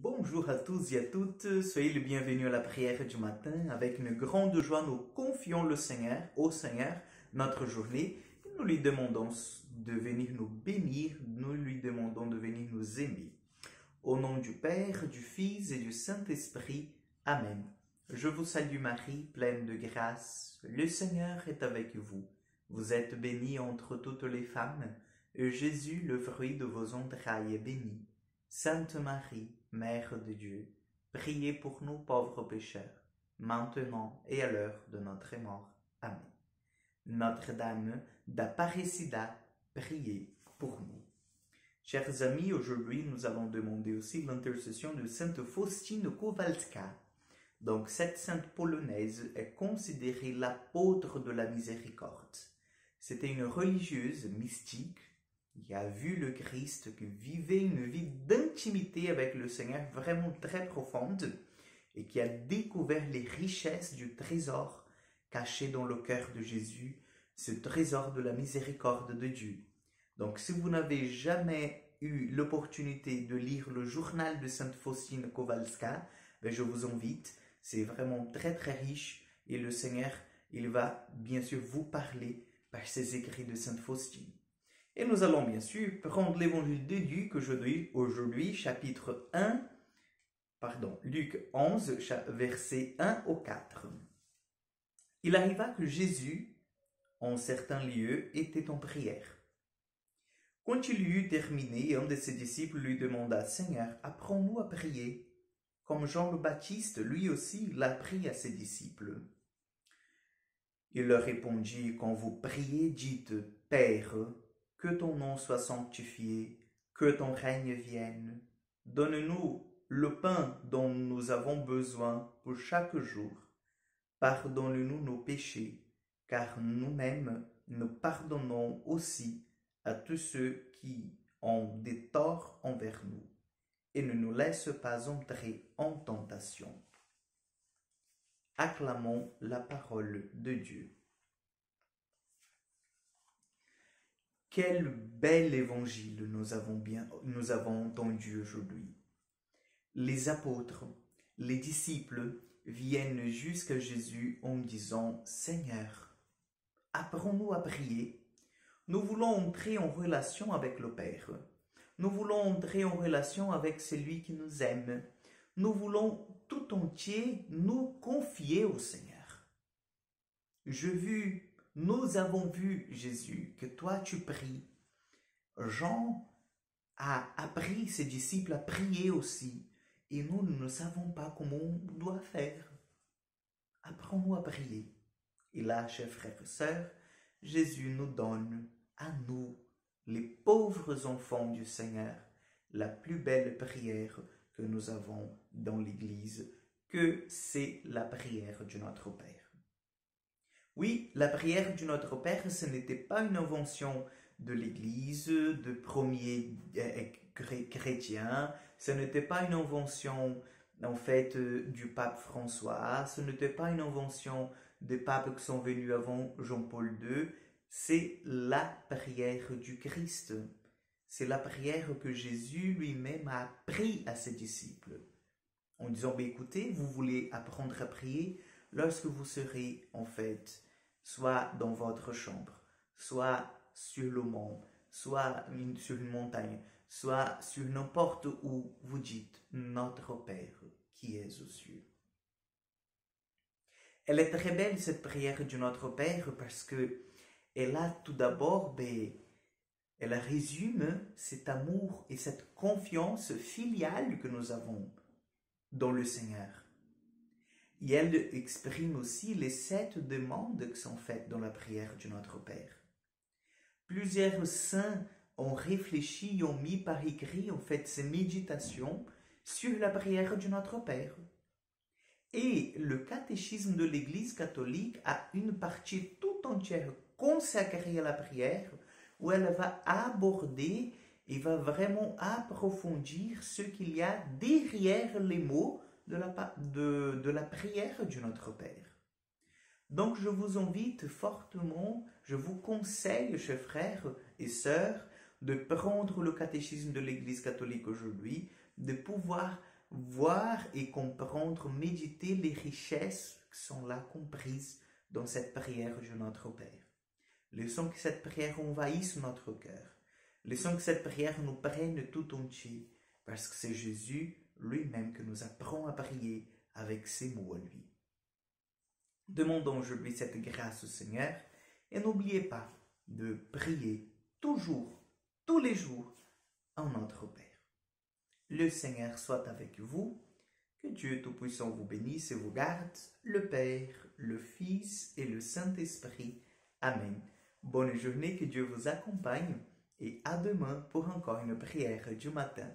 Bonjour à tous et à toutes, soyez les bienvenus à la prière du matin. Avec une grande joie, nous confions au Seigneur, notre journée. Nous lui demandons de venir nous bénir, nous lui demandons de venir nous aimer. Au nom du Père, du Fils et du Saint-Esprit. Amen. Je vous salue Marie, pleine de grâce. Le Seigneur est avec vous. Vous êtes bénie entre toutes les femmes, et Jésus, le fruit de vos entrailles, est béni. Sainte Marie, Mère de Dieu, priez pour nous pauvres pécheurs, maintenant et à l'heure de notre mort. Amen. Notre-Dame d'Aparecida, priez pour nous. Chers amis, aujourd'hui nous allons demander aussi l'intercession de Sainte Faustine Kowalska. Donc cette sainte polonaise est considérée l'apôtre de la miséricorde. C'était une religieuse mystique qui a vu le Christ, qui vivait une vie d'intimité avec le Seigneur vraiment très profonde et qui a découvert les richesses du trésor caché dans le cœur de Jésus, ce trésor de la miséricorde de Dieu. Donc si vous n'avez jamais eu l'opportunité de lire le journal de Sainte Faustine Kowalska, je vous invite, c'est vraiment très très riche et le Seigneur, il va bien sûr vous parler par ses écrits de Sainte Faustine. Et nous allons bien sûr prendre l'évangile de Luc aujourd'hui, Luc 11, versets 1 au 4. Il arriva que Jésus, en certains lieux, était en prière. Quand il eut terminé, un de ses disciples lui demanda « Seigneur, apprends-nous à prier, comme Jean le Baptiste, lui aussi, l'apprit à ses disciples. » Il leur répondit « Quand vous priez, dites « Père, que ton nom soit sanctifié, que ton règne vienne. Donne-nous le pain dont nous avons besoin pour chaque jour. Pardonne-nous nos péchés, car nous-mêmes nous pardonnons aussi à tous ceux qui ont des torts envers nous. Et ne nous laisse pas entrer en tentation. » Acclamons la parole de Dieu. Quel bel évangile nous avons entendu aujourd'hui. Les apôtres, les disciples viennent jusqu'à Jésus en disant « Seigneur, apprends-nous à prier. Nous voulons entrer en relation avec le Père. Nous voulons entrer en relation avec celui qui nous aime. Nous voulons tout entier nous confier au Seigneur. » Nous avons vu, Jésus, que toi tu pries. Jean a appris ses disciples à prier aussi. Et nous ne savons pas comment on doit faire. Apprends-nous à prier. Et là, chers frères et sœurs, Jésus nous donne à nous, les pauvres enfants du Seigneur, la plus belle prière que nous avons dans l'Église, que c'est la prière de notre Père. Oui, la prière du Notre Père, ce n'était pas une invention de l'Église, de premiers chrétiens, ce n'était pas une invention en fait du pape François, ce n'était pas une invention des papes qui sont venus avant Jean-Paul II, c'est la prière du Christ. C'est la prière que Jésus lui-même a appris à ses disciples. En disant, écoutez, vous voulez apprendre à prier lorsque vous serez en fait soit dans votre chambre, soit sur le mont, soit sur une montagne, soit sur n'importe où, vous dites « Notre Père qui es aux cieux ». Elle est très belle cette prière du Notre Père parce que elle a tout d'abord, elle résume cet amour et cette confiance filiale que nous avons dans le Seigneur. Et elle exprime aussi les 7 demandes qui sont faites dans la prière du Notre Père. Plusieurs saints ont réfléchi et ont mis par écrit en fait ces méditations sur la prière du Notre Père. Et le catéchisme de l'Église catholique a une partie tout entière consacrée à la prière où elle va aborder et va vraiment approfondir ce qu'il y a derrière les mots de la prière du Notre Père. Donc je vous invite fortement, je vous conseille, chers frères et sœurs, de prendre le catéchisme de l'Église catholique aujourd'hui, de pouvoir voir et comprendre, méditer les richesses qui sont là comprises dans cette prière de notre Père. Laissons que cette prière envahisse notre cœur. Laissons que cette prière nous prenne tout entier, parce que c'est Jésus lui-même qui nous apprend à prier avec ses mots à lui. Demandons aujourd'hui cette grâce au Seigneur et n'oubliez pas de prier toujours, tous les jours, en notre Père. Le Seigneur soit avec vous, que Dieu Tout-Puissant vous bénisse et vous garde, le Père, le Fils et le Saint-Esprit. Amen. Bonne journée, que Dieu vous accompagne et à demain pour encore une prière du matin.